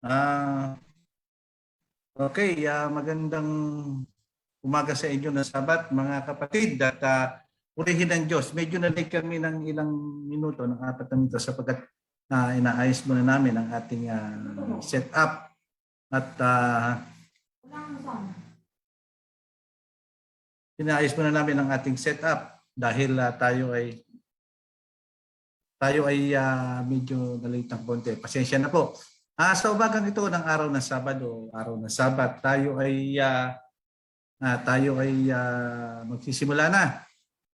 Ah, okay, magandang umaga sa inyo na Sabat, mga kapatid. At purihin ng Diyos. Medyo na-late kami ng ilang minuto, ng 4 na minuto sapagkat inaayos muna namin ang ating setup. At inaayos muna namin ang ating setup dahil tayo ay medyo na-late ng konti. Pasensya na po. Sa umagang ito ng araw ng Sabado, araw ng Sabat, tayo ay magsisimula na.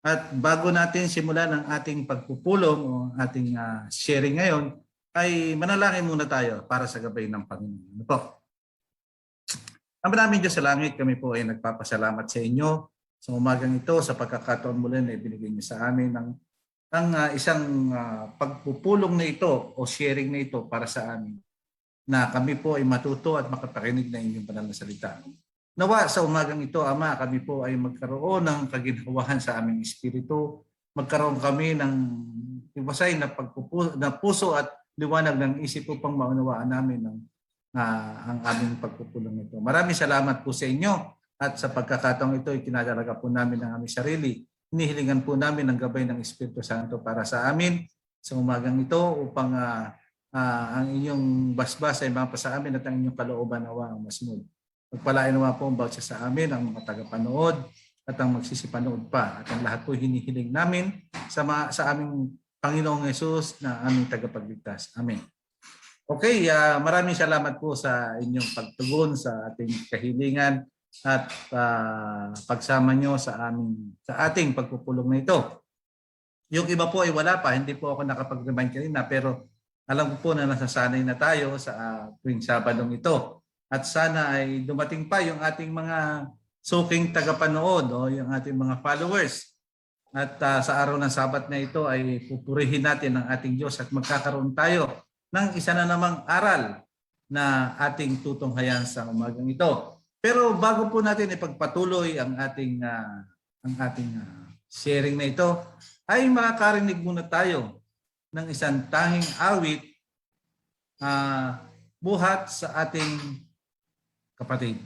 At bago natin simulan ang ating pagpupulong o ating sharing ngayon, ay manalangin muna tayo para sa gabay ng Panginoon. Ano po? Ang maraming Diyos sa langit, kami po ay nagpapasalamat sa inyo sa umagang ito, sa pagkakataon muli na ibinigay niyo sa amin ang isang pagpupulong na ito o sharing na ito para sa amin, na kami po ay matuto at makapakinig na inyong banal na salita. Nawa sa umagang ito, Ama, kami po ay magkaroon ng kaginhawahan sa aming espiritu. Magkaroon kami ng ibasay na puso at liwanag ng isip upang maunawaan namin ang aming pagpupulong ito. Maraming salamat po sa inyo at sa pagkakataong ito, itinadaraga po namin ang aming sarili. Hinihilingan po namin ang gabay ng Espiritu Santo para sa amin sa umagang ito upang ang inyong basbas ay mapa sa amin at ang inyong kalooban nawa ang masunod. Pagpalain nawa po ang bawat sa amin, ang mga tagapanood at ang magsisipanood pa. At ang lahat po hinihiling namin sa aming Panginoong Yesus na aming tagapagligtas. Amen. Okay, maraming salamat po sa inyong pagtugon sa ating kahilingan at pagsama nyo sa ating pagpupulong na ito. Yung iba po ay wala pa, hindi po ako nakapag-remind kanina, pero alam ko po na nasasanay na tayo sa tuwing Sabadong ito. At sana ay dumating pa yung ating mga suking tagapanood o yung ating mga followers. At sa araw ng Sabat na ito ay pupurihin natin ang ating Diyos at magkakaroon tayo ng isa na namang aral na ating tutunghayan sa umagang ito. Pero bago po natin ipagpatuloy ang ating sharing na ito, ay makakarinig muna tayo ng isang tanging awit buhat sa ating kapatid.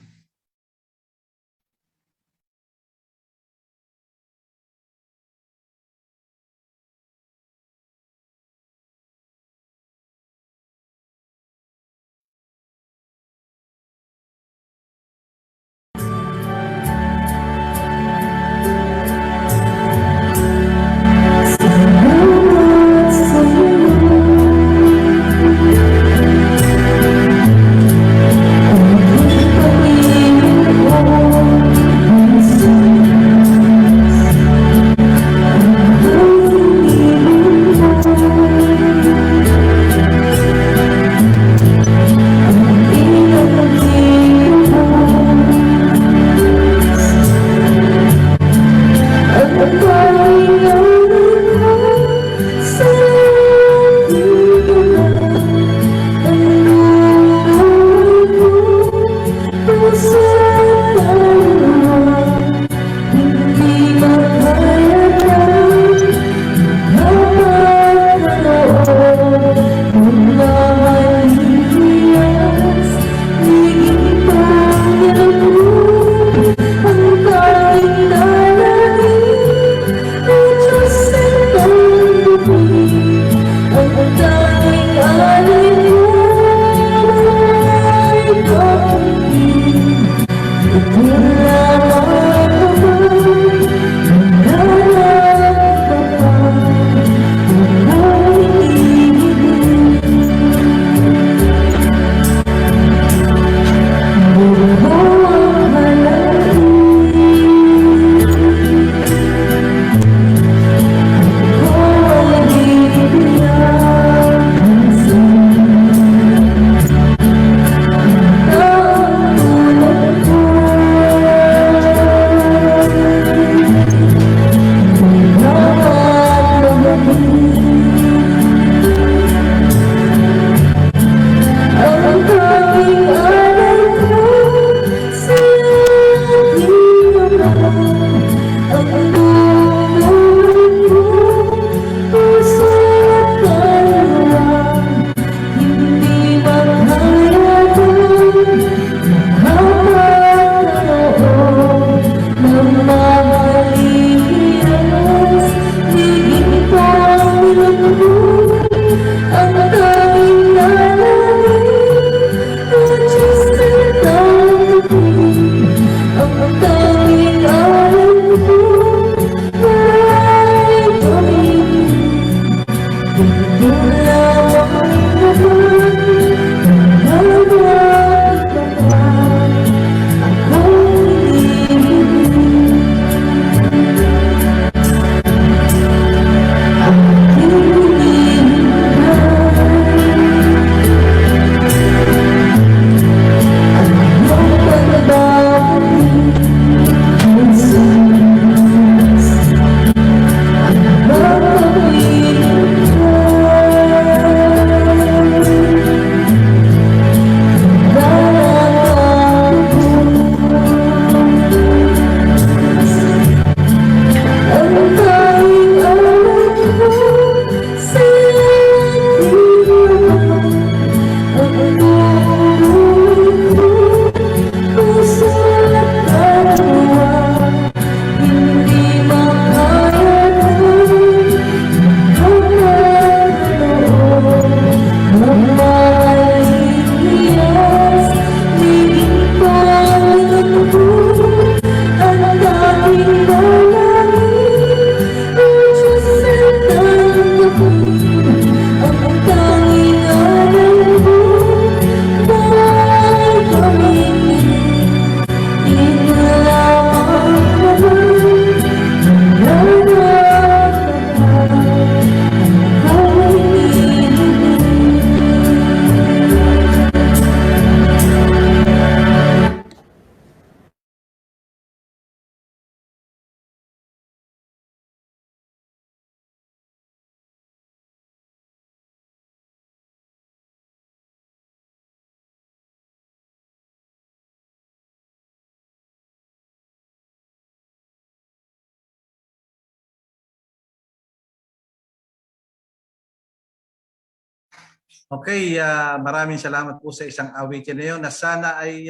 Okay, maraming salamat po sa isang awitin na yun na sana ay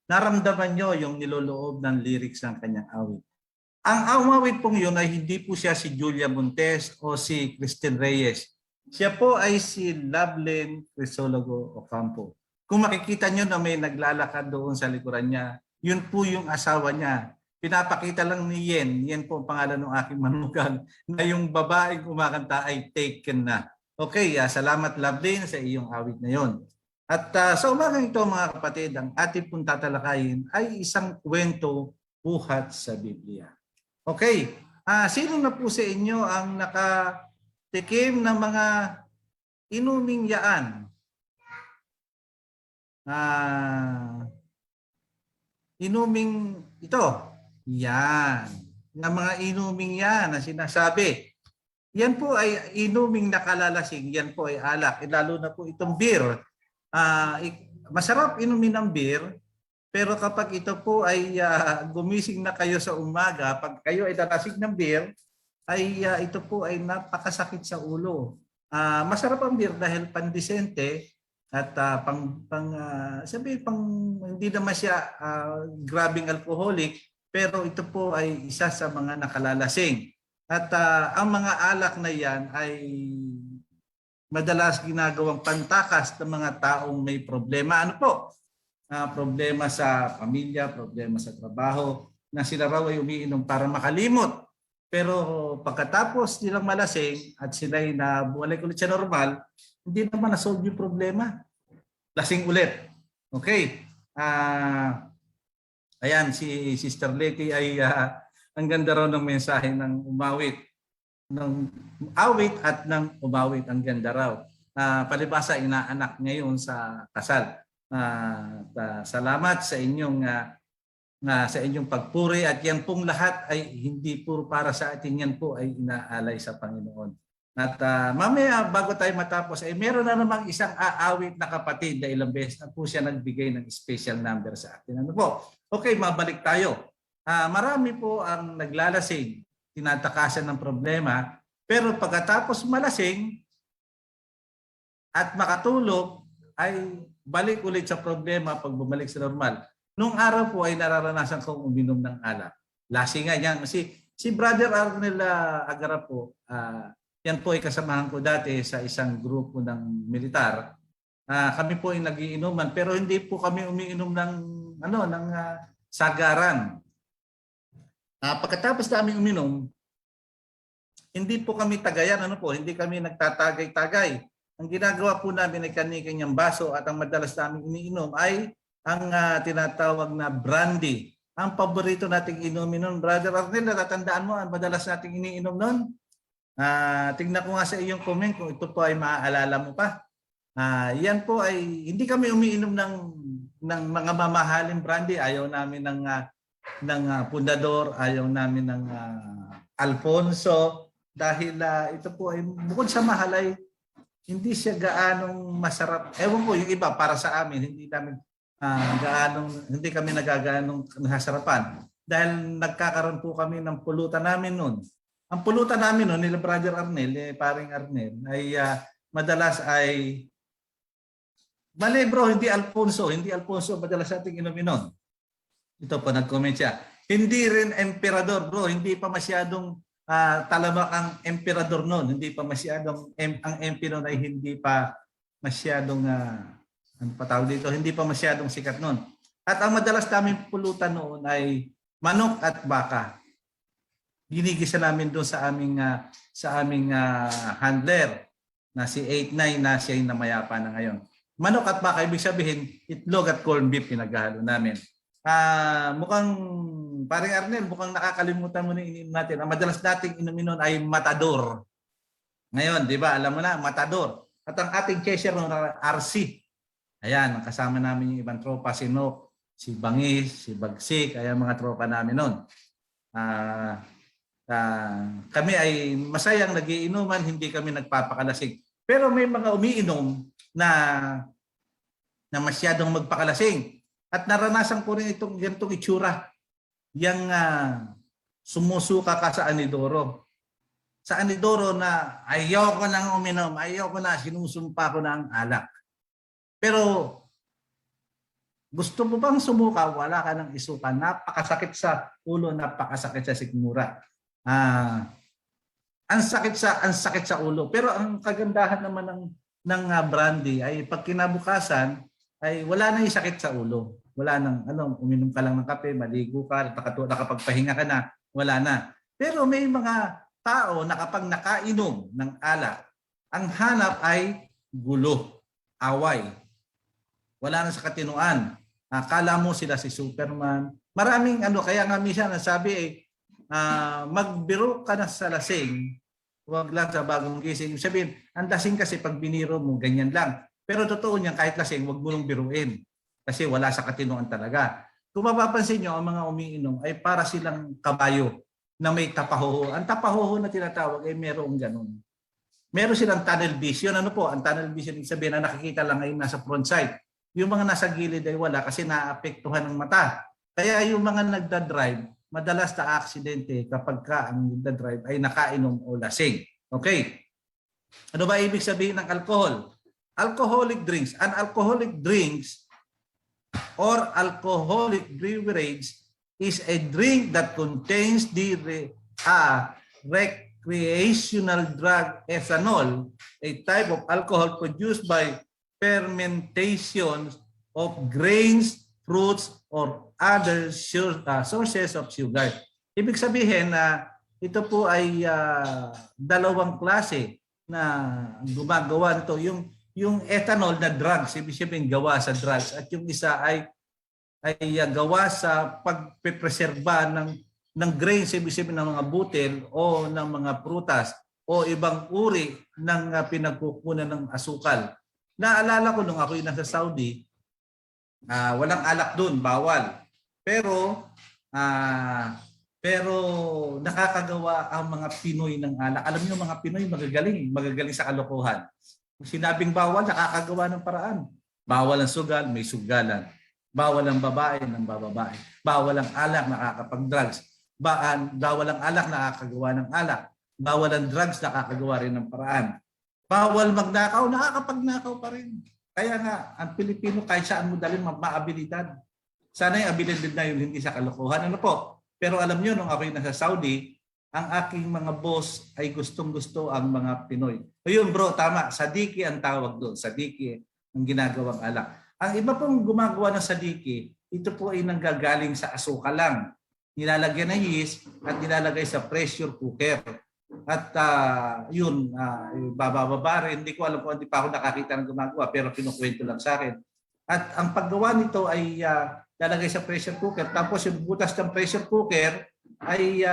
naramdaman nyo yung niloloob ng lyrics ng kanyang awit. Ang awit pong yun ay hindi po siya si Julia Montes o si Christine Reyes. Siya po ay si Lovelyn Crisologo Ocampo. Kung makikita nyo na may naglalakad doon sa likuran niya, yun po yung asawa niya. Pinapakita lang ni Yen, Yen po ang pangalan ng aking manugang, na yung babaeng kumakanta ay taken na. Okay, salamat Lovelyn sa iyong awit na yon. At sa umagang ito mga kapatid, ang ating pong tatalakayin ay isang kwento buhat sa Biblia. Okay, sino na po sa inyo ang nakatikim ng mga inuming yaan? Inuming ito. Yan. Ng mga inuming yan na sinasabi. Yan po ay inuming nakalalasing. Yan po ay alak. Lalo na po itong beer. Masarap inumin ng beer. Pero kapag ito po ay gumising na kayo sa umaga, pag kayo ay tatasig ng beer, ay ito po ay napakasakit sa ulo. Masarap ang beer dahil pandesente at hindi naman siya grabing alcoholic, pero ito po ay isa sa mga nakalalasing. At ang mga alak na yan ay madalas ginagawang pantakas ng mga taong may problema. Ano po? Problema sa pamilya, problema sa trabaho, na sila raw ay umiinom para makalimot. Pero pagkatapos nilang malasing at sila ay nabalik ulit sa normal, hindi naman na-solve yung problema. Lasing ulit. Okay. Ayan, si Sister Letty ay ang ganda raw ng mensahe ng umawit. Ng awit at ng umawit, ang ganda raw. Palibasa, inaanak ngayon sa kasal. Salamat sa inyong pagpuri at yan pong lahat ay hindi puro para sa atin, yan po ay inaalay sa Panginoon. At mamaya bago tayo matapos ay meron na namang isang aawit na kapatid na ilang beses na po siya nagbigay ng special number sa atin. Ano po? Okay, mabalik tayo. Marami po ang naglalasing, tinatakasan ng problema, pero pagkatapos malasing at makatulog ay balik ulit sa problema pag bumalik sa normal. Nung araw po ay nararanasan kong uminom ng alak. Lasing nga yan. Si Brother Arnel Agara po, yan po ay kasamahan ko dati sa isang grupo ng militar. Kami po ay nagiinuman pero hindi po kami umiinom ng sagaran. Pagkatapos namin uminom, hindi po kami tagayan, hindi kami nagtatagay-tagay. Ang ginagawa po namin ay kani-kanyang baso at ang madalas namin iniinom ay ang tinatawag na brandy. Ang paborito nating inumin nun, Brother Arnel, natatandaan mo ang madalas nating iniinom nun? Tingnan ko nga sa iyong comment kung ito po ay maaalala mo pa. Yan po ay hindi kami umiinom ng mga mamahaling brandy. Ayaw namin ng Pundador, ayaw namin ng Alfonso dahil ito po ay bukod sa mahal ay hindi siya gaanong masarap. Ewan ko yung iba para sa amin hindi kami nagaganong nasasarapan dahil nagkakaroon po kami ng pulutan namin noon. Ang pulutan namin noon nila Brother Arnel, paring Arnel ay madalas ay mali bro, hindi Alfonso madalas ating inumin noon. Ito po nag-comment siya. Hindi rin emperador bro, hindi pa masyadong talamak ang emperador noon, hindi pa masyadong ang MP noon ay hindi pa masyadong hindi pa masyadong sikat noon. At ang madalas namin pulutan noon ay manok at baka. Ginigisa namin doon sa aming handler na si 89 na siya yung namayapa na ngayon. Manok at baka, ibig sabihin itlog at corned beef pinaghalo namin. Mukhang paring Arnel, mukhang nakakalimutan mo na ininom natin. Ang madalas nating inumin noon ay matador. Ngayon, di ba? Alam mo na, matador. At ang ating chaser noon, RC. Ayan, kasama namin yung ibang tropa, si Nok, si Bangis, si Bagsik, ayan mga tropa namin noon. Kami ay masayang nagiinuman, hindi kami nagpapakalasing. Pero may mga umiinom na masyadong magpakalasing. At naranasan ko rin itong ganitong itsura. Yang sumusuka ka sa anidoro. sa anidoro na ayoko nang uminom, ayoko na, sinusumpa ko na ang alak. Pero gusto mo bang sumuka? Wala ka nang isuka. Napakasakit sa ulo, napakasakit sa sikmura. Ang sakit sa ulo. Pero ang kagandahan naman ng brandy ay pag kinabukasan ay wala nang sakit sa ulo. Wala nang uminom ka lang ng kape, maligo ka, nakapagpahinga ka na, wala na. Pero may mga tao na kapag nakainom ng alak, ang hanap ay gulo, away. Wala na sa katinuan. Akala mo sila si Superman. Maraming kaya nga minsan nasabi magbiro ka na sa lasing, huwag lang sa bagong gising. Sabihin, ang lasing kasi pag biniro mo, ganyan lang. Pero totoo niyan, kahit lasing, huwag mo nang biruin. Kasi wala sa katinuan talaga. Kung mapapansin nyo, ang mga umiinom ay para silang kabayo na may tapahoho. Ang tapahoho na tinatawag ay merong ganun. Meron silang tunnel vision. Ano po? Ang tunnel vision, sabihin na nakikita lang ngayon nasa front side. Yung mga nasa gilid ay wala kasi naapektuhan ng mata. Kaya yung mga nagdadrive, madalas na aksidente kapag ang nagdadrive ay nakainom o lasing. Okay. Ano ba ibig sabihin ng alcohol? Alcoholic drinks. Alcoholic drinks or alcoholic beverage is a drink that contains the recreational drug ethanol, a type of alcohol produced by fermentation of grains, fruits, or other sources of sugar. Ibig sabihin na ito po ay dalawang klase na gumagawa nito. Yung ethanol na drugs, ibig sabihin gawa sa drugs, at yung isa ay gawa sa pagpepreserba ng grains, ibig sabihin ng mga butil o ng mga prutas o ibang uri ng pinagkukunan ng asukal. Naalala ko nung ako'y nasa Saudi, walang alak doon, bawal. Pero nakakagawa ang mga Pinoy ng alak. Alam niyo mga Pinoy magagaling sa kalokohan. Kung sinabing bawal, nakakagawa ng paraan. Bawal ang sugal, may sugalan. Bawal ang babae ng bababae. Bawal ang alak, nakakapag-drugs. Bawal ang alak, nakakagawa ng alak. Bawal ang drugs, nakakagawa rin ng paraan. Bawal magnakaw, nakakapagnakaw pa rin. Kaya nga, ang Pilipino kahit saan mo dalhin, maabilidad. Sana yung abilidad na yun, hindi sa kalokohan. Ano po? Pero alam nyo, nung ako'y nasa Saudi, ang aking mga boss ay gustong-gusto ang mga Pinoy. Ayun bro, tama. Sadiki ang tawag doon. Sadiki ang ginagawang alak. Ang iba pong gumagawa ng sadiki, ito po ay nanggagaling sa asukal lang. Nilalagyan ng yeast at nilalagay sa pressure cooker. At bababa rin. Hindi ko alam kung hindi pa ako nakakita ng gumagawa pero kinukwento lang sa akin. At ang paggawa nito ay lalagay sa pressure cooker. Tapos yung butas ng pressure cooker ay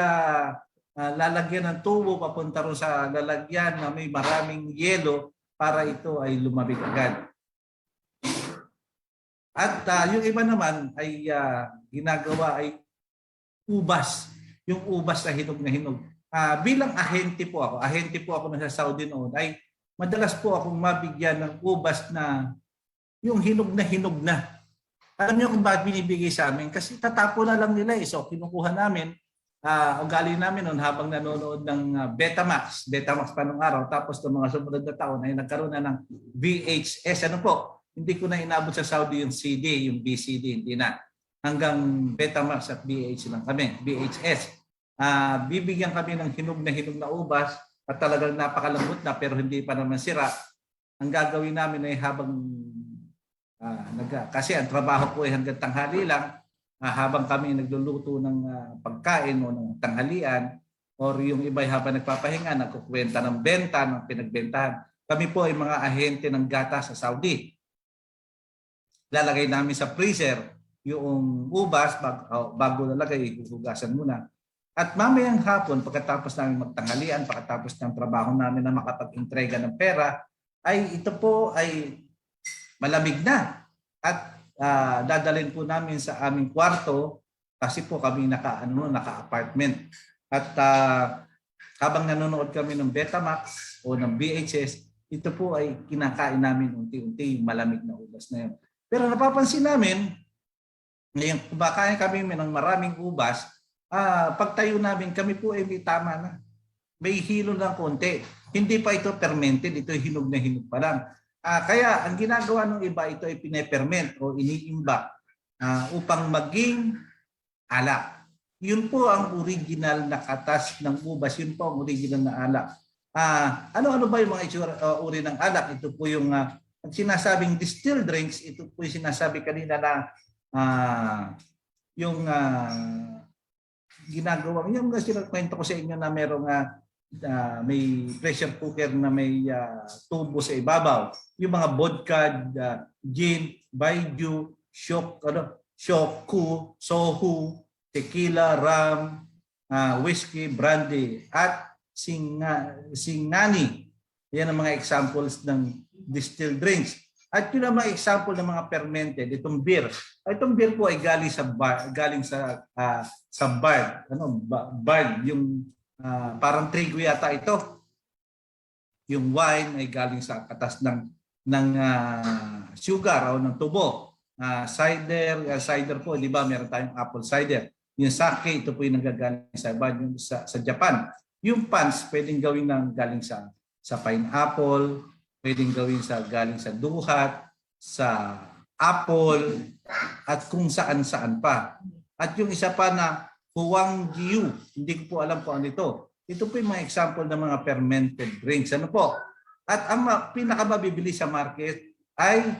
lalagyan ng tubo papunta rin sa lalagyan na may maraming yelo para ito ay lumamig agad. At yung iba naman ay ginagawa ay ubas. Yung ubas na hinog. Bilang ahente po ako na sa Saudi noon, ay madalas po akong mabigyan ng ubas na yung hinog na. Alam niyo kung bakit binibigay sa amin? Kasi tatapo na lang nila. So kinukuha namin, ugali namin noon habang nanonood ng Betamax pa nung araw. Tapos ng mga sumunod na taon ay nagkaroon na ng VHS. Ano po? Hindi ko na inabot sa Saudi yung CD, yung VCD, hindi na. Hanggang Betamax at VHS lang kami, VHS. Bibigyan kami ng hinog na ubas at talagang napakalambot na pero hindi pa naman sira. Ang gagawin namin ay habang kasi ang trabaho ko ay hanggang tanghali lang, habang kami nagluluto ng pagkain o ng tanghalian or yung iba ay habang nagpapahinga, nagkukwenta ng benta, ng pinagbentahan. Kami po ay mga ahente ng gatas sa Saudi. Lalagay namin sa freezer yung ubas bago lalagay, hugasan muna. At mamayang hapon, pagkatapos namin magtanghalian, pagkatapos ng trabaho namin na makapag-entrega ng pera, ay ito po ay malamig na. At dadalhin po namin sa aming kwarto kasi po kami naka-apartment. At habang nanonood kami ng Betamax o ng VHS, ito po ay kinakain namin unti-unti yung malamig na ubas na yun. Pero napapansin namin, ngayon kumakain kami ng maraming ubas, pagtayo namin, kami po ay may tama na. may hilo ng konti. Hindi pa ito fermented, ito hinog na hinog pa lang. Kaya ang ginagawa ng iba, ito ay pineperment o iniimbak upang maging alak. Yun po ang original na katas ng ubas, yun po ang original na alak. Ano-ano ba yung mga uri ng alak? Ito po yung ang sinasabing distilled drinks, ito po yung sinasabi kanina na yung ginagawa. Yung kwento ko sa inyo na merong may pressure cooker na may tubo sa ibabaw. Yung mga vodka, gin, baijiu, shoku, sohu, tequila, rum, whiskey, brandy, at singani. Yan ang mga examples ng distilled drinks. At yun ang mga example ng mga fermented, itong beer. Itong beer po ay galing sa barley, yung parang trigo yata ito. Yung wine ay galing sa katas ng sugar o ng tubo. Cider po, di ba? Meron tayong apple cider. Yung sake, ito po yung nagagaling sa Japan. Yung pans, pwedeng gawin ng galing sa pineapple, pwedeng gawin galing sa duhat, sa apple, at kung saan-saan pa. At yung isa pa na Huangjiu, hindi ko po alam kung ano ito. Ito po yung mga example ng mga fermented drinks. Ano po? At ang pinakamabibili sa market ay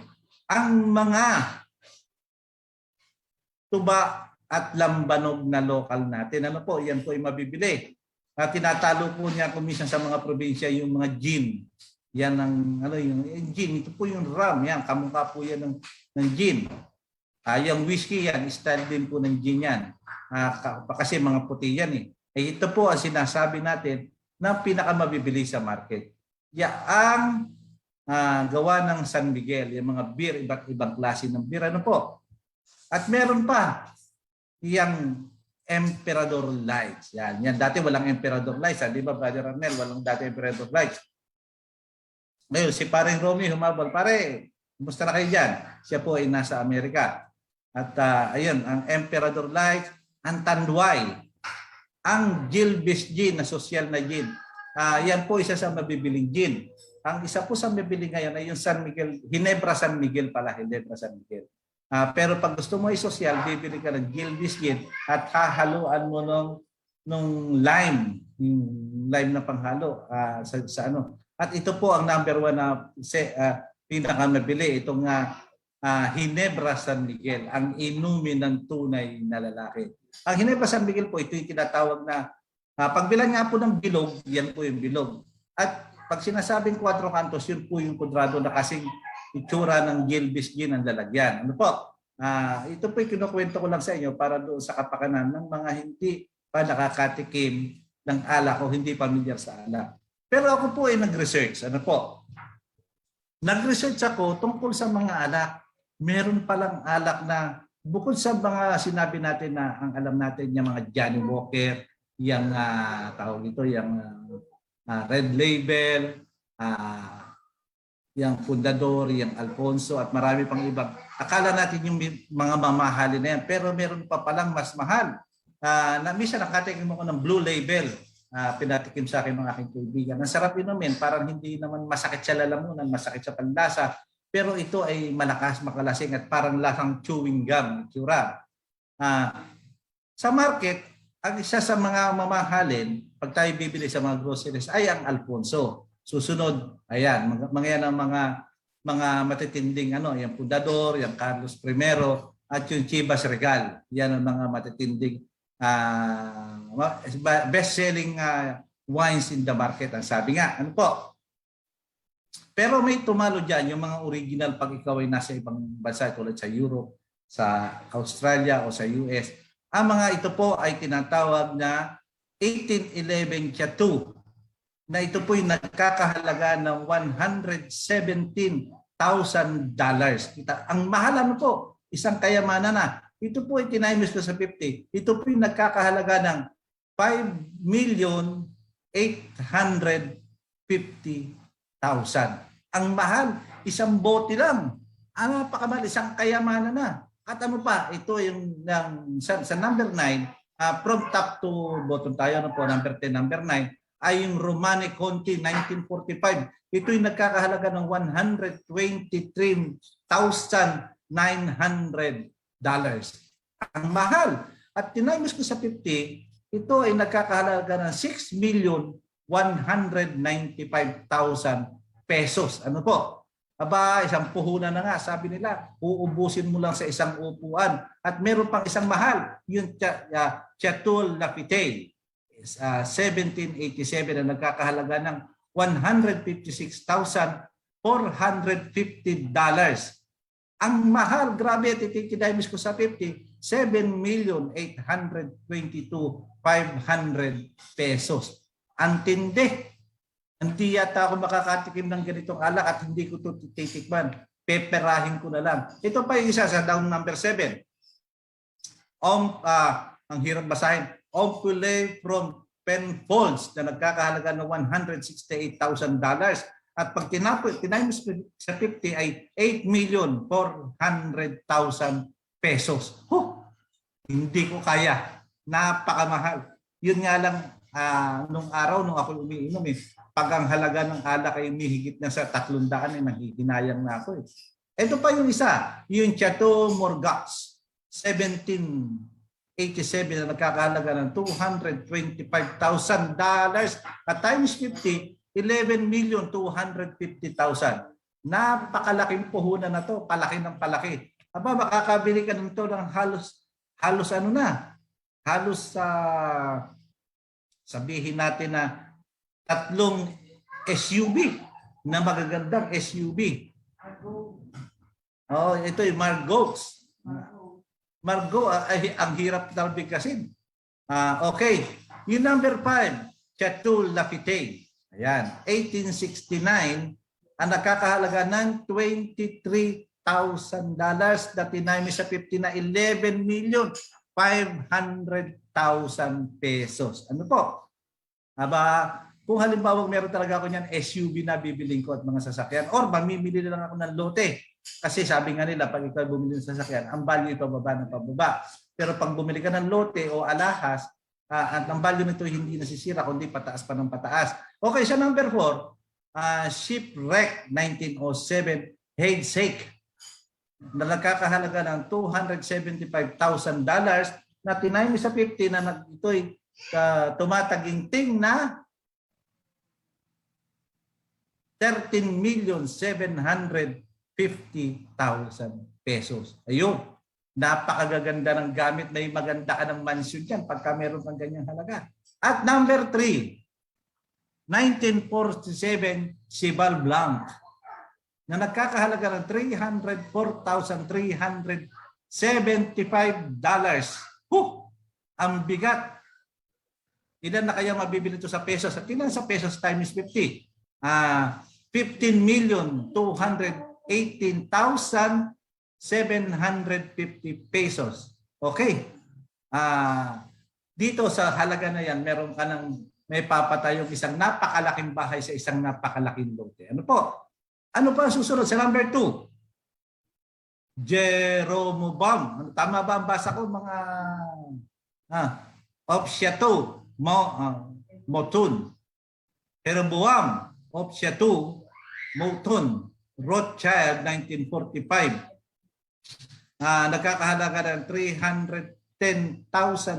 ang mga tuba at lambanog na local natin. Ano po? Yan po yung mabibili. Tinatalo po niya kumisan sa mga probinsya yung mga gin. Yan ang yung gin. Ito po yung rum. Yan, kamukha po yan ng gin. Yung whiskey yan, style din po ng gin yan. Kasi mga puti yan eh. Ito po ang sinasabi natin na pinakamabibili sa market. Ang gawa ng San Miguel, yung mga beer, iba't ibang klase ng beer. Ano po? At meron pa yung Emperador Lights. Yan. Dati walang Emperador Lights. Di ba, Brother Arnel? Walang dati Emperador Lights. Ngayon, si Paring Romy humabol. Pare, kumusta na kayo dyan? Siya po ay nasa Amerika. At ayun, ang Emperador Lights, ang Tanduay, ang Gilbis Gin na social na gin. Yan po isa sa mabibiling gin. Ang isa po sa mabibiling ngayon ay yung San Miguel, Ginebra San Miguel pala, Ginebra San Miguel. Pero pag gusto mo i-social, bibili ka ng Gilbis Gin at hahaluan mo nung lime, yung lime na panghalo sa ano. At ito po ang number one na pinakamabili, itong Ginebra San Miguel, ang inumin ng tunay na lalaki. Ang Ginebra San Miguel po, ito yung tinatawag na pagbilan nga po ng bilog, yan po yung bilog. At pag sinasabing 4 kantos, yun po yung kwadrado na kasing itsura ng Gilbis Gin ang lalagyan. Ano po? Ito po yung kinukwento ko lang sa inyo para doon sa kapakanan ng mga hindi pa nakakatikim ng alak o hindi pamilyar sa alak. Pero ako po ay nag-research. Ano po? Nag-research ako tungkol sa mga alak. Meron palang alak na bukod sa mga sinabi natin na ang alam natin yung mga Johnny Walker, yung tawag ito, yung Red Label, yung Fundador, yung Alfonso at marami pang ibang. Akala natin yung mga mamahalin na yan, pero meron pa palang mas mahal. Minsan nakatikim ako ng Blue Label. Pinatikim sa akin ng aking kaibigan. Ang sarap inumin, parang hindi naman masakit sa lalamunan, masakit sa panlasa. Pero ito ay malakas, makalasing at parang lasang chewing gum. Sa market, ang isa sa mga mamahalin, pag tayo bibili sa mga groceries, ay ang Alfonso. Susunod, ayan, mga yan ang mga matitinding yung Fundador, yung Carlos I, at yung Chivas Regal. Yan ang mga matitinding best-selling wines in the market. Ang sabi nga, ano po? Pero may tumalo dyan, yung mga original pag ikaw ay nasa ibang bansa, tulad sa Europe, sa Australia o sa US. Ang mga ito po ay tinatawag na 1811 Chateau, na ito po yung nagkakahalaga ng $117,000. Ang mahal ano po, isang kayamanan na. Ito po ay tinimes ko sa 50. Ito po yung nagkakahalaga ng 5,850,000. Ang mahal, isang bote lang. Ang napakamahal, isang kayamanan na. At ano pa, ito yung sa number 9, from top to bottom tayo, ano po, number 10, number 9, ay yung Romani Conti 1945. Ito'y nagkakahalaga ng $123,900. Ang mahal. At tinimes ko sa 50, ito ay nagkakahalaga ng 6,195,000 pesos. Ano po? Aba, isang puhunan na nga. Sabi nila, uubusin mo lang sa isang upuan. At meron pang isang mahal, yung Chateau Lafite, 1787 na nagkakahalaga ng $156,450. Ang mahal, grabe, titikidamis ko sa 50, 7,822,500 pesos. Ang tindi. Hindi yata ako makakatikim ng ganitong alak at hindi ko ito titikman. Peperahin ko na lang. Ito pa yung isa sa down number 7. Ang hirap basahin. Ompule from Penfolds na nagkakahalaga ng $168,000. At pag tinimes sa 50 ay 8,400,000 pesos. Hindi ko kaya. Napakamahal. Yun nga lang, nung araw, nung ako umiinom, pag ang halaga ng alak ay umihigit na sa 300, nanghihinayang na ako. Ito pa yung isa, yung Chateau Morgaux, 1787 na nagkakahalaga ng $225,000 at times 50, 11,250,000. Napakalaking puhunan na to, palaki ng palaki. Aba, makakabili ka nito ng halos ano na, halos sabihin natin na 3 SUV na magagandang SUV. Ito yung Margaux. Margaux, ang hirap na bigkasin. Okay. Yung number 5, Chateau Lafite. Ayan, 1869, ang nakakahalaga ng $23,000 na tinimes sa 50 na 11,500,000 pesos. Ano po? Aba, kung halimbawa meron talaga ako niyan SUV na bibiling ko at mga sasakyan or mamimili na lang ako ng lote. Kasi sabi nga nila, pag ikaw bumili ng sasakyan, ang value ito pababa ng pababa. Pero pag bumili ka ng lote o alahas, at ang value nito hindi nasisira kundi pataas pa ng pataas. Okay, sa number 4, Shipwreck 1907 Headsake na nagkakahalaga ng $275,000 na tinimes sa 50 na ito'y tumataginting na 13,750,000 pesos. Ayun. Napakagaganda ng gamit. May maganda ka ng mansion dyan pagka meron kang ganyang halaga. At number 3, 1947 Cheval Blanc na nagkakahalaga ng $304,375. Ang bigat. Ilan na kaya mabibili ito sa pesos? At ilan sa pesos times 50? 15,218,750 pesos. Okay. Dito sa halaga na yan, meron ka ng may papatayong isang napakalaking bahay sa isang napakalaking lote. Ano po? Ano pa ang susunod sa number 2? Jeroboam. Tama ba ang basa ko mga of Chateau Mouton. Jeroboam of Chateau Mouton, Rothschild 1945. Nagkakahalaga ng $310,700.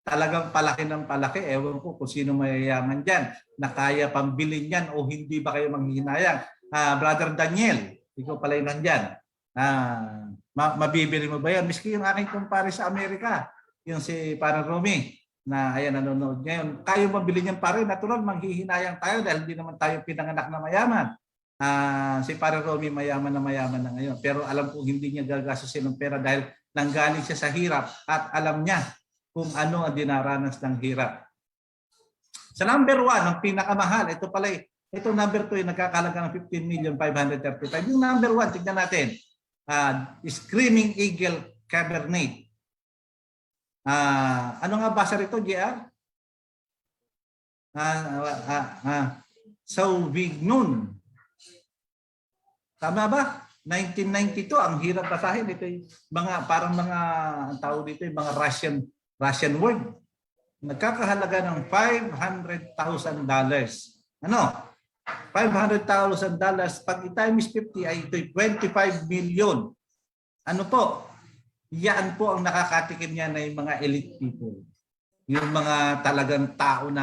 Talagang palaki ng palaki. Ewan ko kung sino mayayaman dyan na kaya pambilin yan o hindi ba kayo manghihinayang. Brother Daniel, ikaw pala yung nandyan. Mabibili mo ba yan? Miski yung aking kumpare sa Amerika, yung si Parang Romy, na ayan nanonood ngayon. Kayo mabili niyan pare, natural manghihinayang tayo dahil hindi naman tayo pinanganak na mayaman. Si Parang Romy mayaman na ngayon. Pero alam ko hindi niya gagastusin ng pera dahil nanggaling siya sa hirap at alam niya kung ano ang dinaranas ng hirap. Sa number 1, ang pinakamahal, ito pala, ito number 2 yung nagkakahalaga ng 15,535. Yung number 1, tignan natin. Screaming Eagle Cabernet. Ano nga basa rito, JR? Sauvignon. Tama ba? 1992, ang hirap basahin. Ito yung mga, parang mga, ang tawag dito, yung mga Russian word. nagkakahalaga ng $500,000. Ano? $500,000 pag i-times 50 ay ito'y 25 million. Ano po? Yan po ang nakakatikim niya na yung mga elite people. Yung mga talagang taong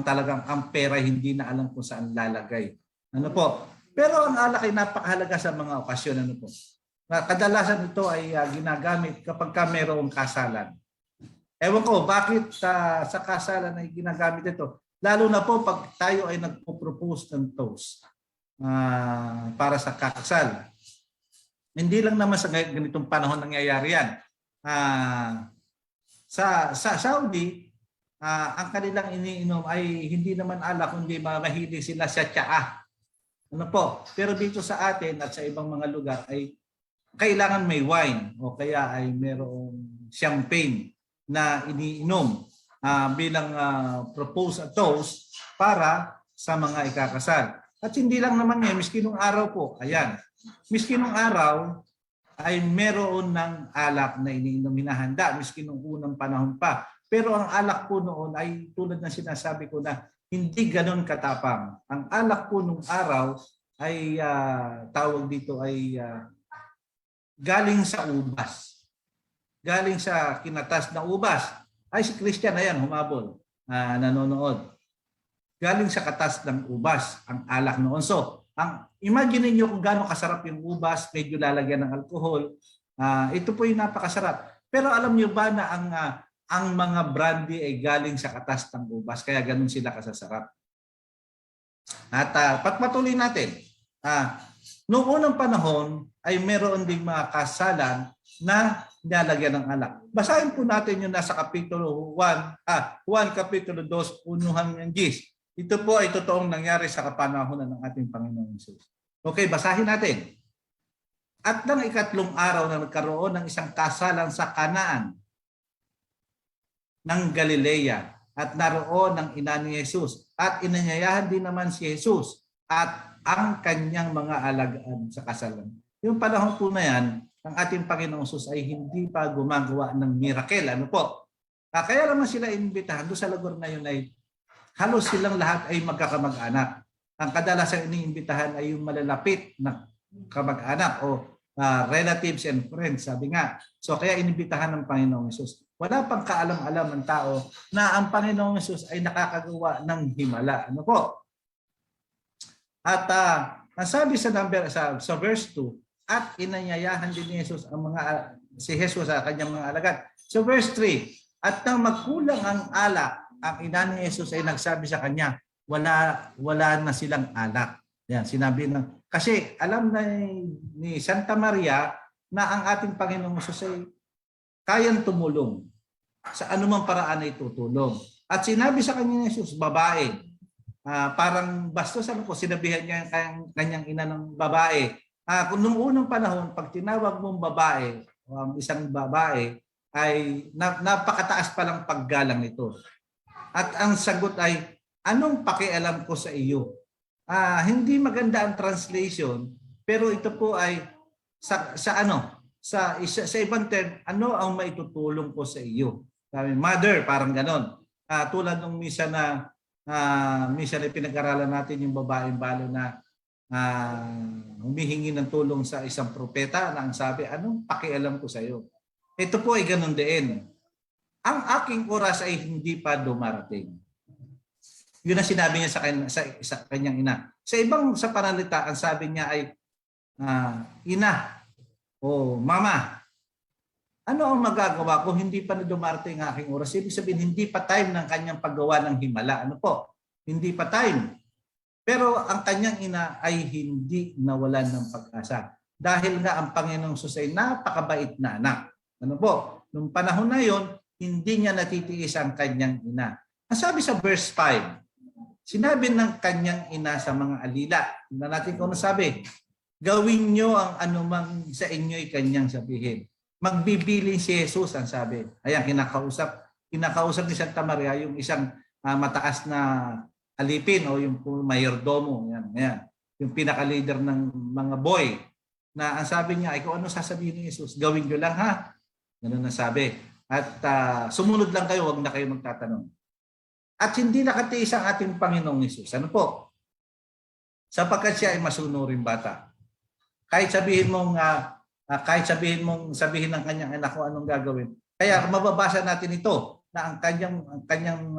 talagang ang pera hindi na alam kung saan lalagay. Ano po? Pero ang alak ay napakahalaga sa mga okasyon. Ano po? Kadalasan ito ay ginagamit kapag ka mayroong kasalan. Ewan ko, bakit sa kasalan ay ginagamit ito? Lalo na po pag tayo ay nagpo-propose ng toast para sa kakasal. Hindi lang naman sa ganitong panahon nangyayari yan. Sa Saudi, ang kanilang iniinom ay hindi naman alak, kundi mahilig sila sa tsaa. Ano po? Pero dito sa atin at sa ibang mga lugar ay kailangan may wine o kaya ay mayroong champagne na iniinom bilang propose at toast para sa mga ikakasal. At hindi lang naman yan, miski nung araw po, ayan, miski nung araw ay meron ng alak na iniinom, hinahanda, miski nung unang panahon pa. Pero ang alak po noon ay tulad ng sinasabi ko na hindi ganon katapang. Ang alak po nung araw ay tawag dito ay galing sa ubas. Galing sa kinatas na ubas. Ay si Christian, ayan, humabol, nanonood. Galing sa katas ng ubas, ang alak noon. So, imagine niyo kung gaano kasarap yung ubas, medyo lalagyan ng alcohol. Ito po yung napakasarap. Pero alam niyo ba na ang mga brandy ay galing sa katas ng ubas, kaya ganun sila kasasarap. At patuloy natin. Noong unang panahon ay meron ding mga kasalan na nilalagyan ng alak. Basahin po natin yung nasa Kapitulo 1, Kapitulo 2, unuhan ng Gis. Ito po ay totoong nangyari sa kapanahonan ng ating Panginoong Hesus. Okay, basahin natin. At nang ikatlong araw na nagkaroon ng isang kasalan sa Kanaan ng Galilea at naroon ang ina ni Jesus at inanyayahan din naman si Jesus at ang kanyang mga alagaan sa kasalan. Yung panahon po na yan, ang ating Panginoong Hesus ay hindi pa gumagawa ng miracle. Ano po? Kaya naman sila inimbitahan. Doon sa lugar na yun ay halos silang lahat ay magkakamag-anak. Ang kadalasang iniimbitahan ay yung malalapit na kamag-anak o relatives and friends, sabi nga. So kaya inimbitahan ng Panginoong Hesus. Wala pang kaalam-alam ng tao na ang Panginoong Hesus ay nakakagawa ng himala. Ano po? At ang sabi sa verse 2, at inanyayahan din ni Jesus si Jesus sa kanyang mga alagad. So verse 3, at nang magkulang ang alak, ang ina ni Jesus ay nagsabi sa kanya, wala na silang alak. Yan, sinabi ng, kasi alam na ni Santa Maria na ang ating Panginoong Jesus ay kayang tumulong. Sa anumang paraan ay tutulong. At sinabi sa kanya ni Jesus, babae. Parang bastos, ano po, sinabihan niya yung kanyang ina ng babae. Kung nung unang panahon, pag tinawag mong babae, o ang isang babae, ay napakataas palang paggalang nito. At ang sagot ay, anong pakialam ko sa iyo? Hindi maganda ang translation, pero ito po ay sa ibang term, ano ang maitutulong ko sa iyo? Sabi, mother, parang ganon. Tulad ng misa na pinag-aralan natin yung babaeng balo na humihingi ng tulong sa isang propeta na ang sabi, anong pakialam ko sa iyo? Ito po ay ganon din. Ang aking oras ay hindi pa dumarating. Yun ang sinabi niya sa kanyang ina. Sa panalita, ang sabi niya ay, ina o mama, ano ang magagawa kung hindi pa na dumarating ang aking oras? Ibig sabihin, hindi pa time ng kanyang paggawa ng himala. Ano po? Hindi pa time. Pero ang kanyang ina ay hindi nawalan ng pag-asa. Dahil nga ang Panginoong Hesus ay napakabait na anak. Ano po? Nung panahon na yon, hindi niya natitiis ang kanyang ina. Ang sabi sa verse 5, sinabi ng kanyang ina sa mga alila. Tingnan natin kung ano sabi. Gawin niyo ang anumang sa inyo'y kanyang sabihin. Magbibiling si Jesus, ang sabi. Ayan, kinakausap ni Santa Maria yung isang mataas na alipin o yung mayordomo. Ayan. Yung pinaka-leader ng mga boy. Na ang sabi niya, ay kung ano sasabihin ni Jesus, gawin niyo lang ha. Ganun ang sabi. At sumunod lang kayo, wag na kayo magtatanong. At hindi nakatiis ang ating Panginoong Hesus. Ano po? Sapagkat siya ay masunuring bata. Kahit sabihin mong sabihin ng kanyang anak kung anong gagawin. Kaya mababasa natin ito na ang kanyang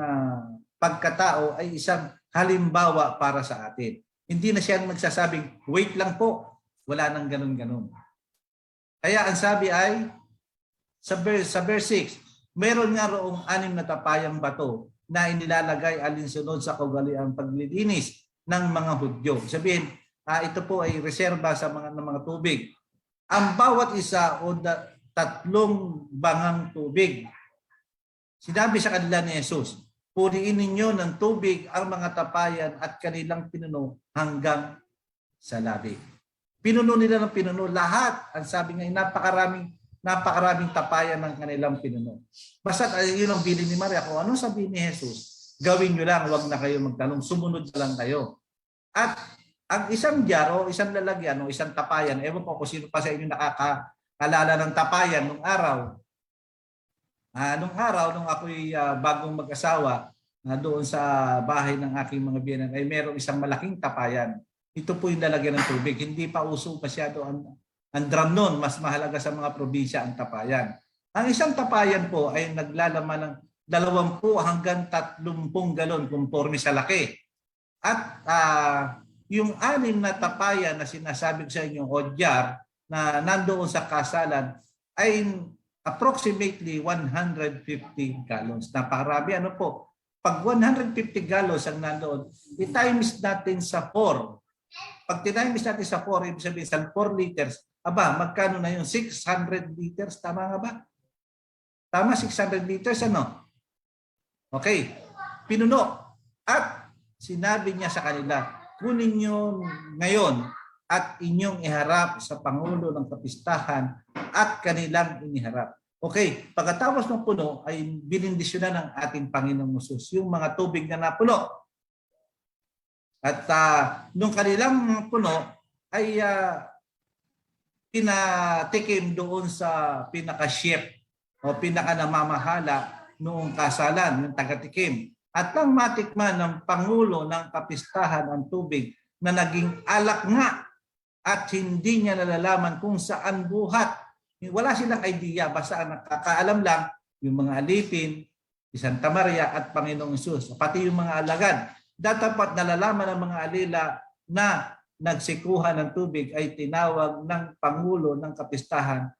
pagkatao ay isang halimbawa para sa atin. Hindi na siya nagsasabing, wait lang po. Wala nang ganun-ganun. Kaya ang sabi ay, sa verse 6, meron nga roong 6 na tapayang bato na inilalagay alinsunod sa kaugaliang paglilinis ng mga Hudyo. Sabihin, ito po ay reserba sa mga tubig. Ang bawat isa o 3 bangang tubig. Sinabi sa kanila ni Jesus, puriin ninyo ng tubig ang mga tapayan at kanilang pinuno hanggang sa labi. Pinuno nila ng pinuno lahat. Ang sabi nga, napakaraming tapayan ng kanilang pinuno. Basta yun ang bilin ni Maria. Kung ano sabihin ni Jesus, gawin nyo lang, wag na kayo magtanong, sumunod na lang kayo. At ang isang jar o isang lalagyan o isang tapayan, ewan ko kung sino pa sa inyo nakakaalala ng tapayan nung araw. Nung ako'y bagong mag-asawa, doon sa bahay ng aking mga biyenan, ay merong isang malaking tapayan. Ito po yung lalagyan ng tubig. Hindi pa uso masyado ang drum noon. Mas mahalaga sa mga probinsya ang tapayan. Ang isang tapayan po ay naglalaman ng 20 hanggang 30 galon conforme sa laki. At yung 6 na tapayan na sinasabi ko sa inyo, o jar, na nandoon sa kasalan, ay approximately 150 gallons. Napakarami. Ano po? Pag 150 gallons ang nandoon, i-times natin sa 4. Pag tinimes natin sa 4, ibig sabihin sa 4 liters, magkano na yun? 600 liters. Tama nga ba? Tama, 600 liters, ano? Okay. Pinuno. At sinabi niya sa kanila, kunin nyo ngayon at inyong iharap sa Pangulo ng Kapistahan at kanilang iniharap. Okay, pagkatapos ng puno ay binindisyonan ng ating Panginoong Hesus yung mga tubig na napuno. At nung kanilang puno ay pinatikim doon sa pinaka-chef o pinaka-namamahala noong kasalan, yung taga-tikim. At nang matikman ng Pangulo ng Kapistahan ang tubig na naging alak nga at hindi niya nalalaman kung saan buhat. Wala silang idea, basta nakakaalam lang yung mga alipin, si Santa Maria at Panginoong Hesus, pati yung mga alagad. Dapat nalalaman ng mga alila na nagsikuhan ng tubig ay tinawag ng Pangulo ng Kapistahan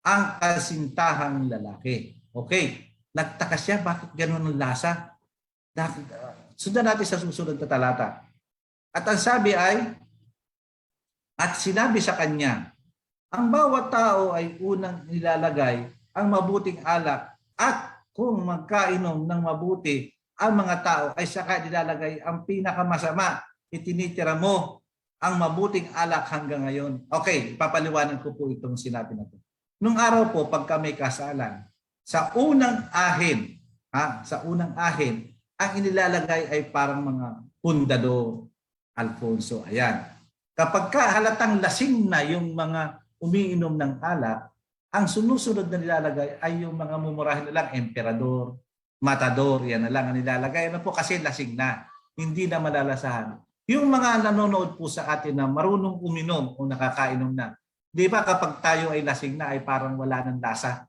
ang kasintahang lalaki. Okay, nagtaka siya, bakit gano'n ang lasa? Sundan natin sa susunod na talata. At ang sabi ay, at sinabi sa kanya, ang bawat tao ay unang nilalagay ang mabuting alak at kung magkainom ng mabuti ang mga tao ay saka nilalagay ang pinakamasama. Itinitira mo ang mabuting alak hanggang ngayon. Okay, papaliwanan ko po itong sinabi na ito. Nung araw po, pagka may kasalan, sa unang ahin, ang inilalagay ay parang mga pundador, Alfonso. Ayan. Kapag halatang lasing na yung mga umiinom ng alak, ang sumusunod na nilalagay ay yung mga mumurahin na lang, emperador, matador, yan na lang ang nilalagay. Ano po, kasi lasing na, hindi na malalasahan. Yung mga nanonood po sa atin na marunong uminom o nakakainom na, di ba kapag tayo ay lasing na ay parang wala ng lasa,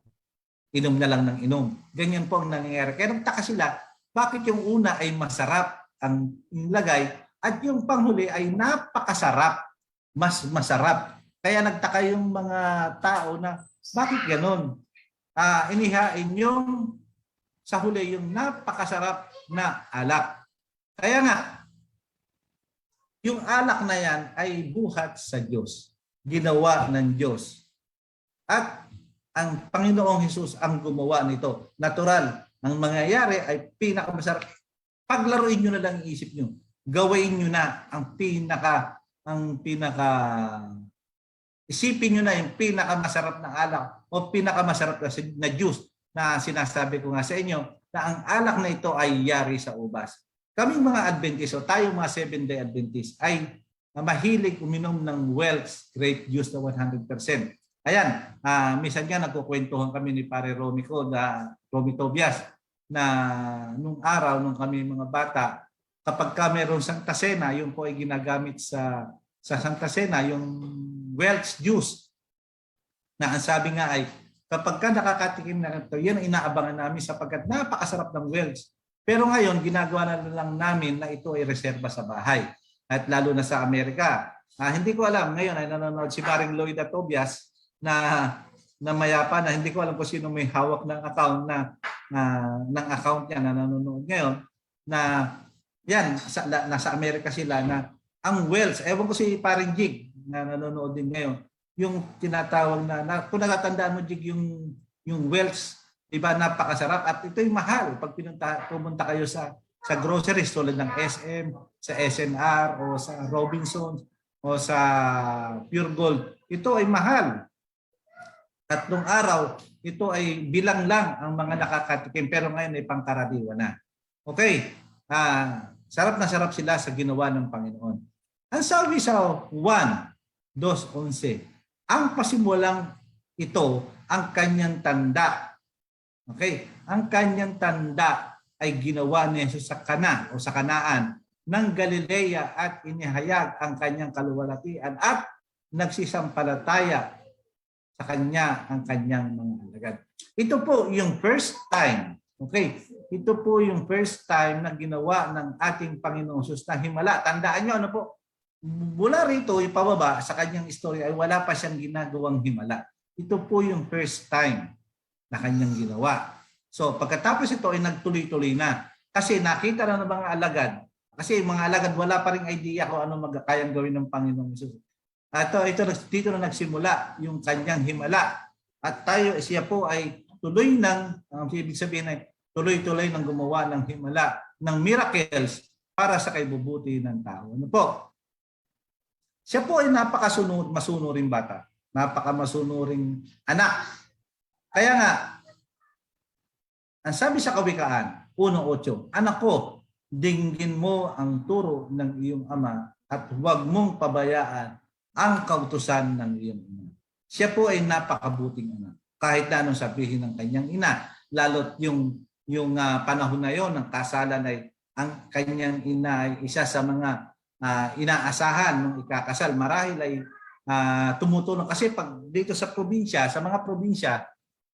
inom na lang ng inom. Ganyan po ang nangyayari. Kaya nagtaka sila, bakit yung una ay masarap ang lagay at yung panghuli ay napakasarap, mas masarap. Kaya nagtaka yung mga tao na bakit ganon? Inihain yung sa huli yung napakasarap na alak. Kaya nga, yung alak na yan ay buhat sa Diyos. Ginawa ng Diyos. At ang Panginoong Hesus ang gumawa nito. Natural. Ang mangyayari ay pinakamasarap. Paglaruin nyo na lang ang isip nyo. Gawin nyo na ang pinaka isipin nyo na yung pinakamasarap na alak o pinakamasarap na juice na sinasabi ko nga sa inyo na ang alak na ito ay yari sa ubas. Kaming mga Adventist o tayong mga 7-day Adventist ay mahilig uminom ng Welch's grape juice na 100%. Ayan, minsan nga nagkukwentuhan kami ni Pare Romy Tobias, na nung araw, nung kami mga bata, kapag ka mayroong Santa Cena, yun po ay ginagamit sa Santa Cena, yung Welch juice, na ang sabi nga ay, kapag ka nakakatikim na ito, yan ang inaabangan namin sapagkat napakasarap ng Welch. Pero ngayon, ginagawa na lang namin na ito ay reserba sa bahay. At lalo na sa Amerika. Hindi ko alam, ngayon ay nanonood si Paring Lloyd Tobias na mayapa na hindi ko alam kung sino may hawak ng account ng account niya na nanonood ngayon na yan, nasa Amerika sila na ang Welch, ewan ko si Paring Jig na nanonood din ngayon, yung tinatawag na kung natatandaan mo Jig yung Welch, diba napakasarap at ito'y mahal pag pumunta kayo sa groceries tulad ng SM, sa SNR o sa Robinsons o sa Pure Gold. Ito ay mahal. Tatlong araw, ito ay bilang lang ang mga nakakatikim pero ngayon ay pangkaraniwan na. Okay, sarap na sarap sila sa ginawa ng Panginoon. Ang sabi sa 1:2:11, ang pasimulang ito ang kanyang tanda. Okay, ang kanyang tanda ay ginawa ni Jesus sa Kana o sa Kanaan ng Galilea at inihayag ang kanyang kaluwalhatian at nagsisampalataya sa kanya ang kanyang mga alagad. Ito po yung first time. Okay, ito po yung first time na ginawa ng ating Panginoong Jesus na himala. Tandaan nyo, ano po? Mula rito, yung pababa sa kanyang istorya ay wala pa siyang ginagawang himala. Ito po yung first time na kanyang ginawa. So pagkatapos ito ay nagtuloy-tuloy na. Kasi nakita na ng mga alagad. Kasi mga alagad wala pa ring idea kung ano magkakayang gawin ng Panginoong Jesus. Dito na nagsimula yung kanyang himala. At siya po ay tuloy ibig sabihin ay tuloy-tuloy nang gumawa ng himala, ng miracles para sa kaibubuti ng tao. Ano po? Siya po ay masunuring bata. Napakamasunuring anak. Kaya nga, ang sabi sa Kawikaan, 1:8, anak ko, dinggin mo ang turo ng iyong ama at huwag mong pabayaan ang kautusan ng iyong ina. Siya po ay napakabuting anak. Kahit na anong sabihin ng kanyang ina, lalo't yung panahon na yon ng kasalan ay ang kanyang ina ay isa sa mga inaasahan ng ikakasal. Marahil ay tumutulong kasi pag dito sa probinsya, sa mga probinsya,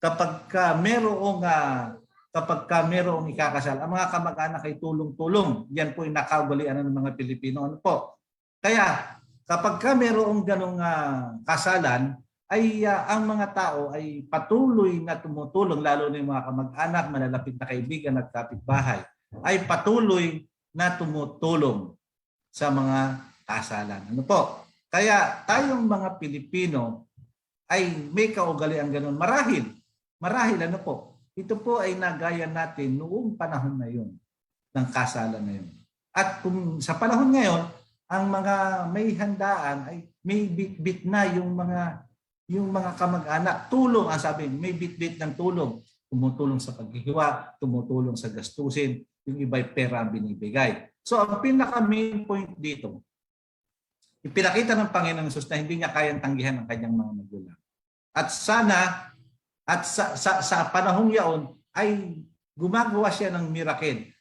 kapag merong ikakasal, ang mga kamag-anak ay tulong-tulong. Yan po yung nakaugalian ng mga Pilipino. Ano po? Kaya kapag merong ganong kasalan, ay ang mga tao ay patuloy na tumutulong, lalo na yung mga kamag-anak, malalapit na kaibigan at kapitbahay, ay patuloy na tumutulong sa mga kasalan. Ano po? Kaya tayong mga Pilipino ay may kaugalian ganon. Marahil ano po? Ito po ay nagaya natin noong panahon na yun, ng kasalan na yun. At kung sa panahon ngayon, ang mga may handaan ay may bit-bit na yung mga kamag-anak. Tulong, ang sabi, may bit-bit ng tulong. Tumutulong sa paghihiwa, tumutulong sa gastusin, yung iba'y pera ang binibigay. So ang pinaka-main point dito, ipinakita ng Panginoong Jesus na hindi niya kayang tanggihan ang kanyang mga magulang. At sana, sa panahong yaon, ay gumagawa siya ng miracle.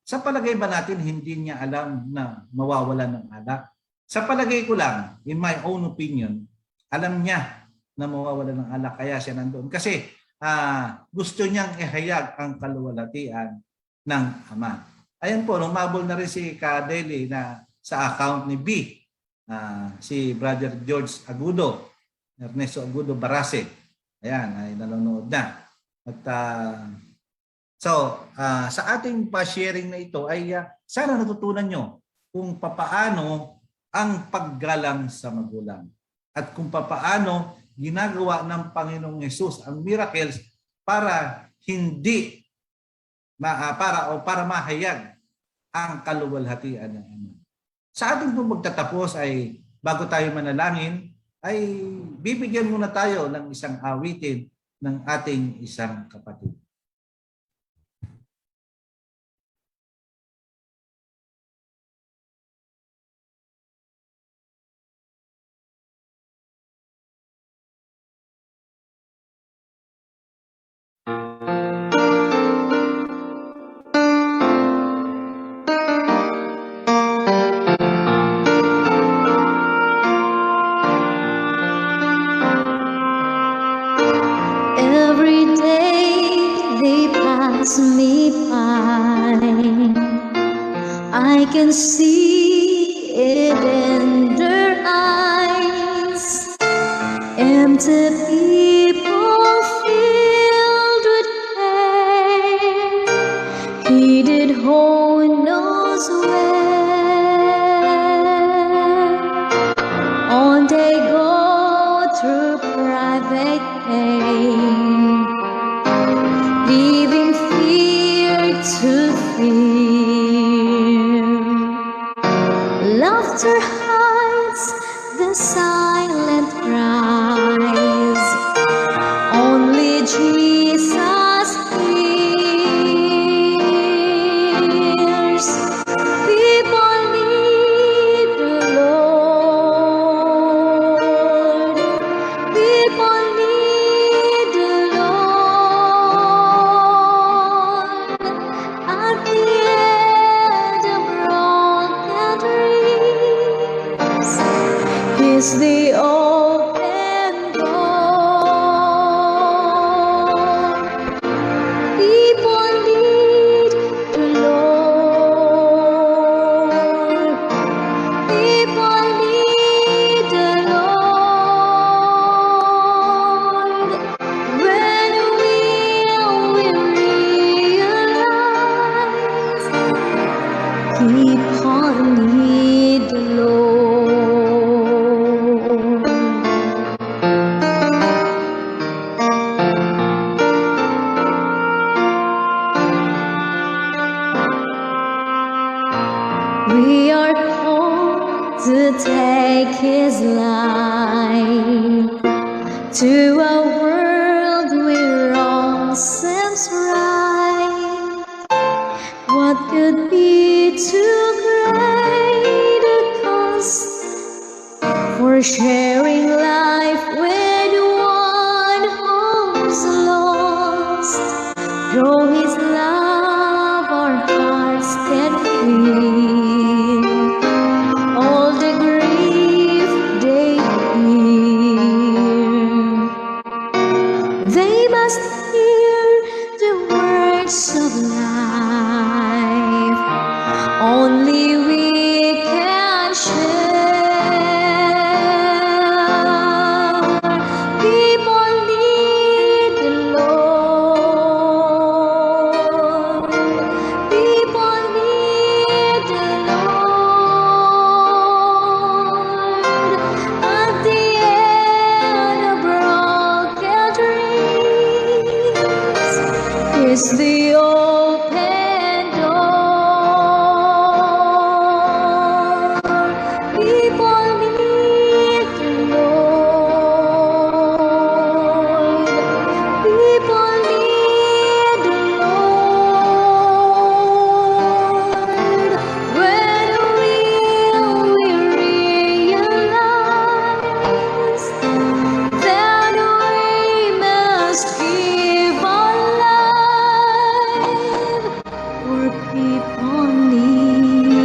Sa palagay ba natin, hindi niya alam na mawawalan ng anak? Sa palagay ko lang, in my own opinion, alam niya na mawawalan ng anak, kaya siya nandoon. Kasi gusto niyang ihayag ang kaluwalhatian ng Ama. Ayan po, lumabol na rin si Kadeli na sa account ni B, si Brother George Agudo, Ernesto Agudo Barase. Ayan, ay nanonood na. At sa ating pa-sharing na ito ay sana natutunan nyo kung papaano ang paggalang sa magulang at kung papaano ginagawa ng Panginoong Hesus ang miracles para para mahayag ang kaluwalhatian ng Ama. Sa ating pong magtatapos ay bago tayo manalangin ay bibigyan muna tayo ng isang awitin ng ating isang kapatid. can see it in their eyes. Empty people filled with pain, heated who knows where. On they go through private pain, leaving fear to fear. Laughter hides the silent cries. Only Jesus hears. People need the Lord. People need the Lord. At the end of broken dreams, He's the open door. People need the Lord. People need the Lord. When will we realize? People need the Lord. We are called to take His light to a world where wrong seems right. What could be too great a cost for sharing life with one who's lost? Through His love, our hearts can feel all the grief they feel. They must hear the words of life. Only we can share. People need the Lord. People need the Lord. At the end of broken dreams is the open door. People need the Lord. People need the Lord. When will we realize that we must give our life? For people need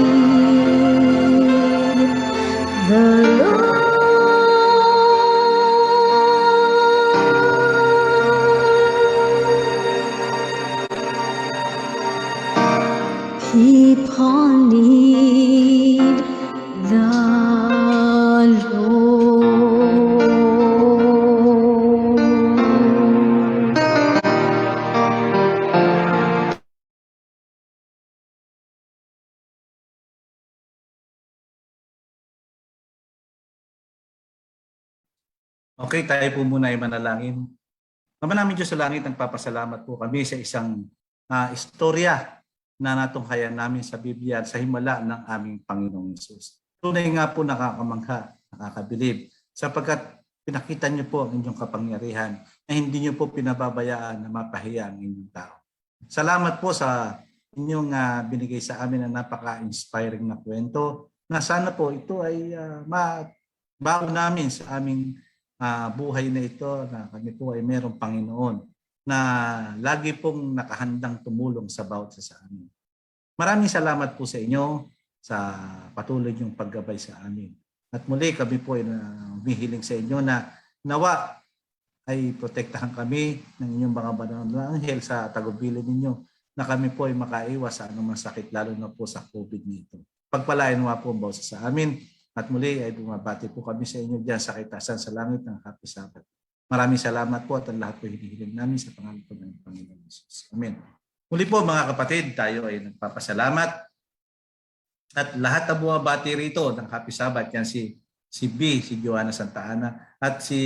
the Lord. People need the Lord. Okay, tayo po muna ay manalangin. Ama namin Diyos sa langit, nagpapasalamat po kami sa isang istorya na natunghayan namin sa Biblia at sa himala ng aming Panginoong Hesus. Tunay nga po nakakamangha, nakakabilib, sapagkat pinakita niyo po ang inyong kapangyarihan na hindi niyo po pinababayaan na mapahiya ang inyong tao. Salamat po sa inyong binigay sa amin na napaka-inspiring na kwento na sana po ito ay mabago namin sa aming buhay na ito na kami po ay mayroong Panginoon na lagi pong nakahandang tumulong sa bawat isa sa amin. Maraming salamat po sa inyo sa patuloy niyong paggabay sa amin. At muli kami po ay humihiling sa inyo na nawa ay protektahan kami ng inyong mga banal na anghel sa tagubilin ninyo na kami po ay makaiwas sa anumang sakit lalo na po sa COVID nito. pagpalain mo po ang boses sa amin. At muli ay bumabati po kami sa inyo dyan sa kaitasan sa langit ng Happy Sabbath. Maraming salamat po at ang lahat po hinihiling namin sa pangalan po ng Panginoon Jesus. Amen. Muli po mga kapatid, tayo ay nagpapasalamat. At lahat na bumabati rito ng Happy Sabbath, yan si B, si Joanna Santa Ana, at si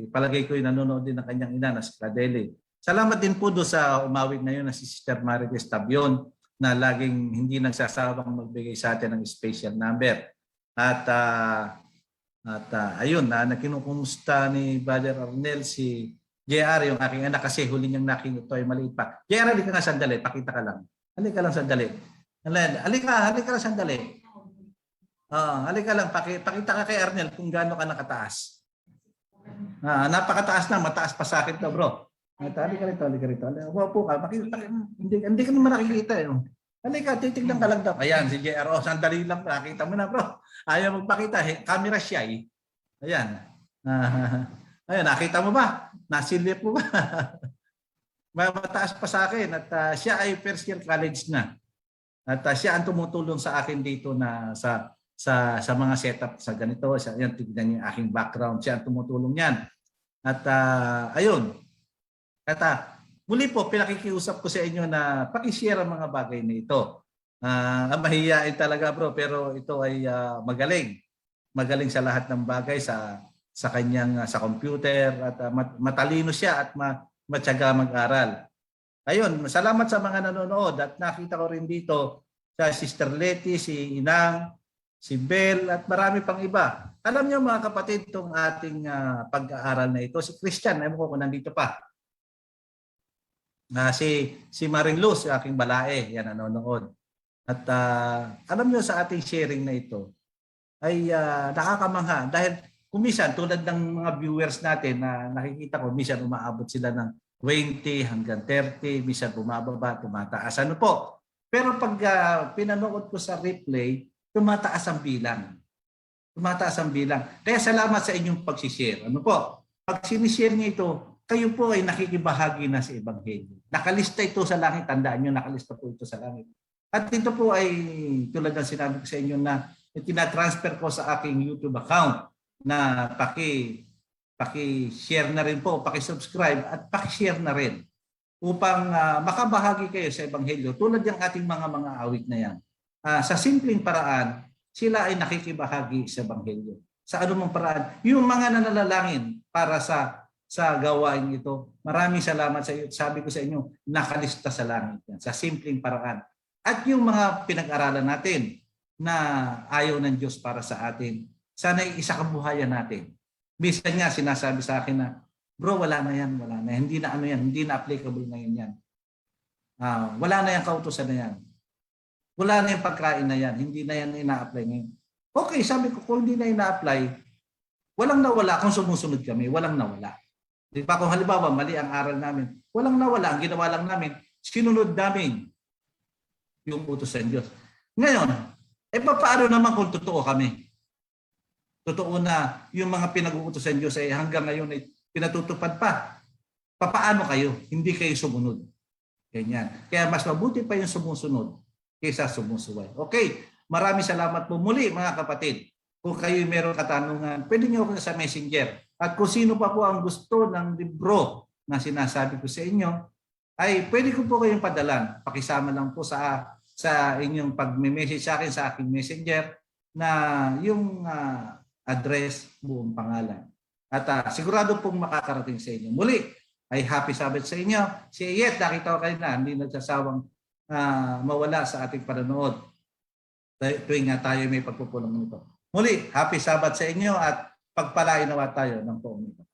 palagay ko yung nanonood din ng kanyang ina na si Cadele. Salamat din po doon sa umawit ngayon na si Sister Marites Tabion na laging hindi nagsasawang magbigay sa atin ng special number. At ayun, nakinukumusta ni Brother Arnel si JR, yung aking anak kasi huli niyang nakinuto ay maliit pa. JR, halika nga sandali, pakita ka lang. Halika lang sandali. Halika lang sandali. Halika lang, pakita ka kay Arnel kung gaano ka nakataas. Napakataas na, mataas pa sa akin to, bro. Halika rito. Upo ka, hindi ka naman nakikita. Halika, titignan ka lang daw. Ayan, si JR, sandali lang, nakita mo na, bro. Ayaw magpakita, camera siya eh. Ayan. Ayan, nakita mo ba? Nasilip mo ba? Mataas pa sa akin at siya ay first year college na. At siya ang tumutulong sa akin dito na sa mga setup sa ganito. Yan, tignan niyo yung aking background. Siya ang tumutulong yan. At ayun. At muli po, pinakikiusap ko sa inyo na pakishare ang mga bagay na ito. Mahihiyain talaga bro, pero ito ay magaling. Magaling sa lahat ng bagay sa kanyang sa computer at matalino siya at matyaga mag-aral. Ayun, salamat sa mga nanonood at nakita ko rin dito sa Sister Letty, si Inang, si Bel at marami pang iba. Alam niyo mga kapatid, itong ating pag-aaral na ito, si Christian, ewan ko kung nandito pa. Si Maring Luz, si aking balae, yan nanonood. At alam niyo sa ating sharing na ito ay nakakamangha dahil kumisan tulad ng mga viewers natin na nakikita ko, minsan umaabot sila ng 20 hanggang 30, minsan bumababa, tumataas. Ano po? Pero pag pinanood ko sa replay, tumataas ang bilang. Tumataas ang bilang. Kaya salamat sa inyong pag-share. Ano po? Pag sinishare niyo ito, kayo po ay nakikibahagi na sa Ebanghelyo. Nakalista ito sa langit. Tandaan nyo, nakalista po ito sa langit. At ito po ay tulad ng sinabi ko sa inyo na tinatransfer ko sa aking YouTube account na paki-share na rin po, paki-subscribe at paki-share na rin upang makabahagi kayo sa Ebanghelyo tulad ng ating mga awit na yan. Sa simpleng paraan, sila ay nakikibahagi sa Ebanghelyo. Sa anumang paraan, yung mga nananalangin para sa gawain ito, maraming salamat sa iyo. Sabi ko sa inyo, nakalista sa langit yan, sa simpleng paraan. At yung mga pinag-aralan natin na ayaw ng Diyos para sa atin, sana isa kabuhayan natin. Minsan nga sinasabi sa akin na, bro, wala na yan. Hindi na hindi na applicable ngayon yan. Wala na yung kautusan na yan. Wala na yung pagkain na yan. Hindi na yan ina-apply ngayon. Okay, sabi ko, kung hindi na ina-apply, walang nawala kung sumusunod kami. Walang nawala. Di ba kung halimbawa, mali ang aral namin, walang nawala. Ang ginawa lang namin, sinunod namin yung utos ng Diyos. Ngayon, paano naman kung totoo kami? Totoo na yung mga pinag-uutos ng Diyos ay hanggang ngayon ay pinatutupad pa. Papaano kayo? Hindi kayo sumunod. Ganyan. Kaya mas mabuti pa yung sumusunod kaysa sumusuway. Okay, maraming salamat po muli mga kapatid. Kung kayo mayroong katanungan, pwede nyo ako sa Messenger. At kung sino pa po ang gusto ng libro na sinasabi ko sa inyo, ay pwede ko po kayong padalan. Pakisama lang po sa inyong pag-message sa akin sa aking Messenger na yung address, buong pangalan. At sigurado pong makakarating sa inyo. Muli, ay happy Sabbath sa inyo. Si Iyet, nakita ko kayo na, hindi nagsasawang mawala sa ating panonood. Tuwing nga tayo may pagpupulong nito. Muli, happy Sabbath sa inyo at pagpalain nawa tayo ng poong ito.